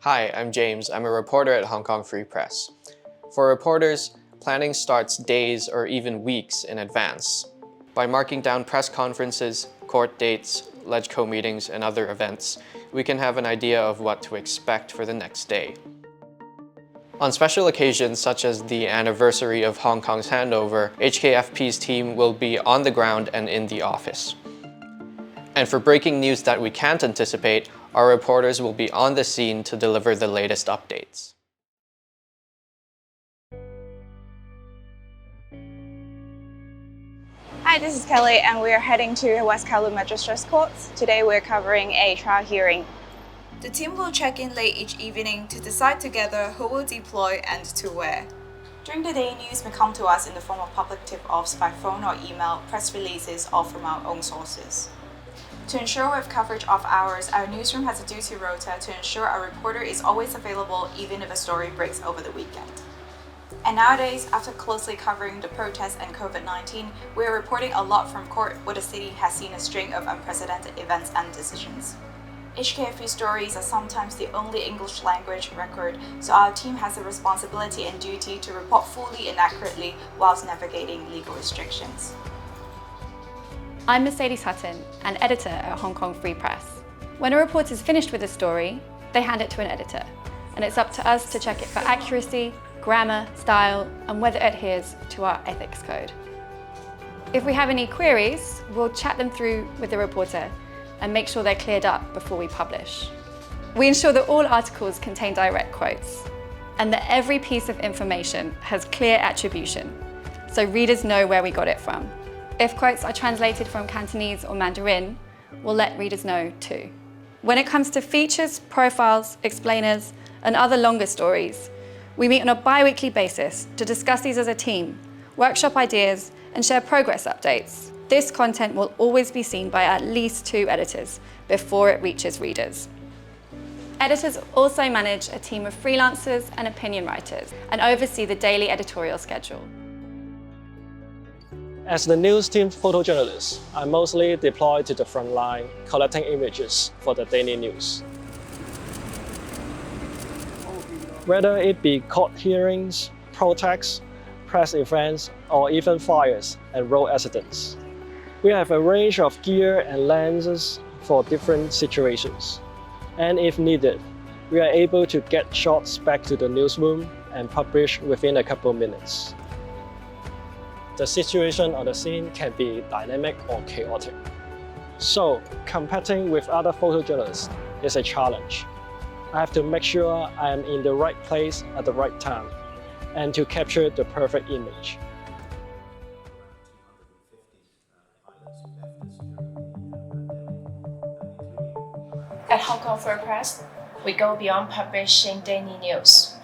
Hi, I'm James. I'm a reporter at Hong Kong Free Press. For reporters, planning starts days or even weeks in advance. By marking down press conferences, court dates, LegCo meetings, and other events, we can have an idea of what to expect for the next day. On special occasions such as the anniversary of Hong Kong's handover, HKFP's team will be on the ground and in the office. And for breaking news that we can't anticipate, our reporters will be on the scene to deliver the latest updates. Hi, this is Kelly and we are heading to West Kowloon Magistrates Courts. Today we're covering a trial hearing. The team will check in late each evening to decide together who will deploy and to where. During the day, news may come to us in the form of public tip-offs by phone or email, press releases, or from our own sources. To ensure we have coverage off hours, our newsroom has a duty rota to ensure our reporter is always available even if a story breaks over the weekend. And nowadays, after closely covering the protests and COVID-19, we are reporting a lot from court where the city has seen a string of unprecedented events and decisions. HKFP stories are sometimes the only English language record, so our team has a responsibility and duty to report fully and accurately whilst navigating legal restrictions. I'm Mercedes Hutton, an editor at Hong Kong Free Press. When a reporter's finished with a story, they hand it to an editor, and it's up to us to check it for accuracy, grammar, style, and whether it adheres to our ethics code. If we have any queries, we'll chat them through with the reporter and make sure they're cleared up before we publish. We ensure that all articles contain direct quotes and that every piece of information has clear attribution, so readers know where we got it from. If quotes are translated from Cantonese or Mandarin, we'll let readers know too. When it comes to features, profiles, explainers, and other longer stories, we meet on a bi-weekly basis to discuss these as a team, workshop ideas, and share progress updates. This content will always be seen by at least 2 editors before it reaches readers. Editors also manage a team of freelancers and opinion writers and oversee the daily editorial schedule. As the news team photojournalist, I'm mostly deployed to the front line, collecting images for the daily news. Whether it be court hearings, protests, press events, or even fires and road accidents. We have a range of gear and lenses for different situations. And if needed, we are able to get shots back to the newsroom and publish within a couple minutes. The situation on the scene can be dynamic or chaotic. So, competing with other photojournalists is a challenge. I have to make sure I am in the right place at the right time and to capture the perfect image. At Hong Kong Free Press, we go beyond publishing daily news.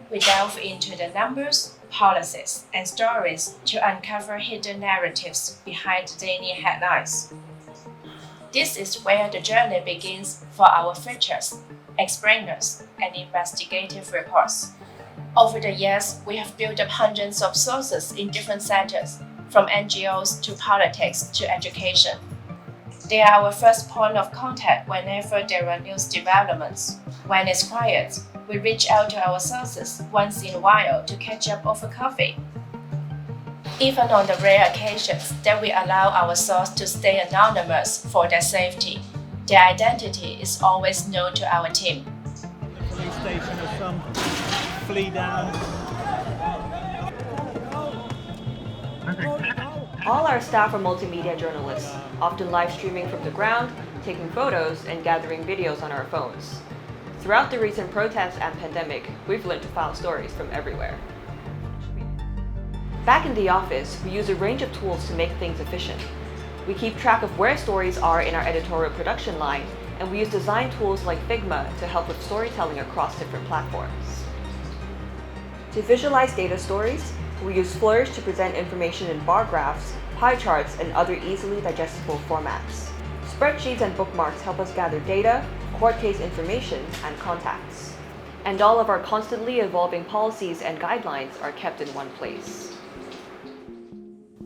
We delve into the numbers, policies, and stories to uncover hidden narratives behind the daily headlines. This is where the journey begins for our features, explainers, and investigative reports. Over the years, we have built up hundreds of sources in different sectors, from NGOs to politics to education. They are our first point of contact whenever there are news developments. When it's quiet, we reach out to our sources once in a while to catch up over coffee. Even on the rare occasions that we allow our source to stay anonymous for their safety, their identity is always known to our team. The police station as some flee down. All our staff are multimedia journalists, often live streaming from the ground, taking photos, and gathering videos on our phones. Throughout the recent protests and pandemic, we've learned to file stories from everywhere. Back in the office, we use a range of tools to make things efficient. We keep track of where stories are in our editorial production line, and we use design tools like Figma to help with storytelling across different platforms. To visualize data stories, we use Flourish to present information in bar graphs, pie charts, and other easily digestible formats. Spreadsheets and bookmarks help us gather data, court case information, and contacts. And all of our constantly evolving policies and guidelines are kept in one place.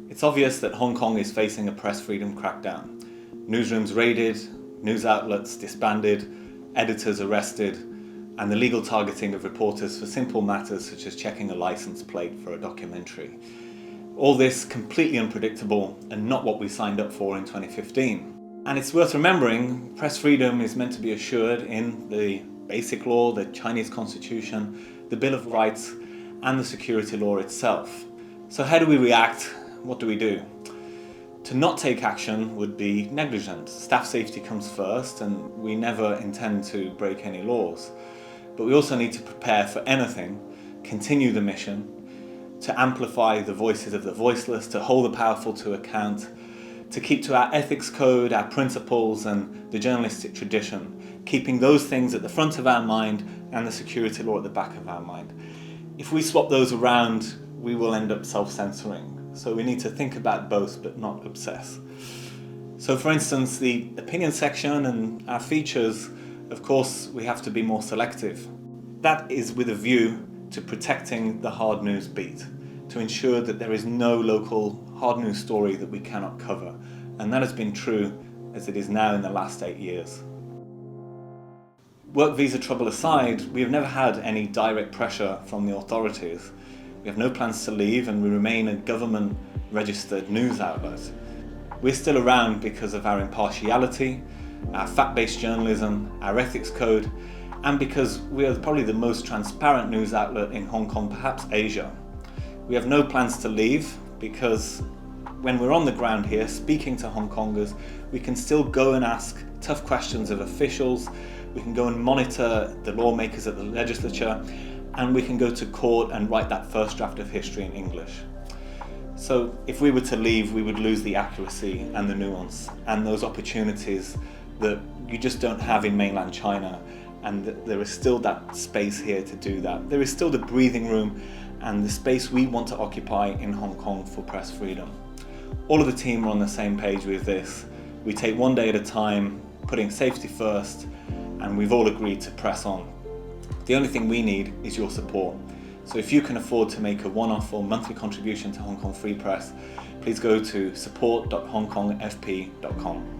It's obvious that Hong Kong is facing a press freedom crackdown. Newsrooms raided, news outlets disbanded, editors arrested, and the legal targeting of reporters for simple matters such as checking a license plate for a documentary. All this completely unpredictable and not what we signed up for in 2015. And it's worth remembering, press freedom is meant to be assured in the Basic Law, the Chinese Constitution, the Bill of Rights, and the security law itself. So how do we react? What do we do? To not take action would be negligent. Staff safety comes first, and we never intend to break any laws. But we also need to prepare for anything, continue the mission, to amplify the voices of the voiceless, to hold the powerful to account, to keep to our ethics code, our principles, and the journalistic tradition, keeping those things at the front of our mind and the security law at the back of our mind. If we swap those around, we will end up self-censoring. So we need to think about both, but not obsess. So for instance, the opinion section and our features, of course, we have to be more selective. That is with a view to protecting the hard news beat, to ensure that there is no local hard news story that we cannot cover. And that has been true as it is now in the last 8 years. Work visa trouble aside, we have never had any direct pressure from the authorities. We have no plans to leave, and we remain a government-registered news outlet. We're still around because of our impartiality, our fact-based journalism, our ethics code, and because we are probably the most transparent news outlet in Hong Kong, perhaps Asia. We have no plans to leave because when we're on the ground here speaking to Hong Kongers, we can still go and ask tough questions of officials, we can go and monitor the lawmakers at the legislature, and we can go to court and write that first draft of history in English. So if we were to leave, we would lose the accuracy and the nuance and those opportunities that you just don't have in mainland China, and there is still that space here to do that. There is still the breathing room and the space we want to occupy in Hong Kong for press freedom. All of the team are on the same page with this. We take one day at a time, putting safety first, and we've all agreed to press on. The only thing we need is your support. So if you can afford to make a one-off or monthly contribution to Hong Kong Free Press, please go to support.hongkongfp.com.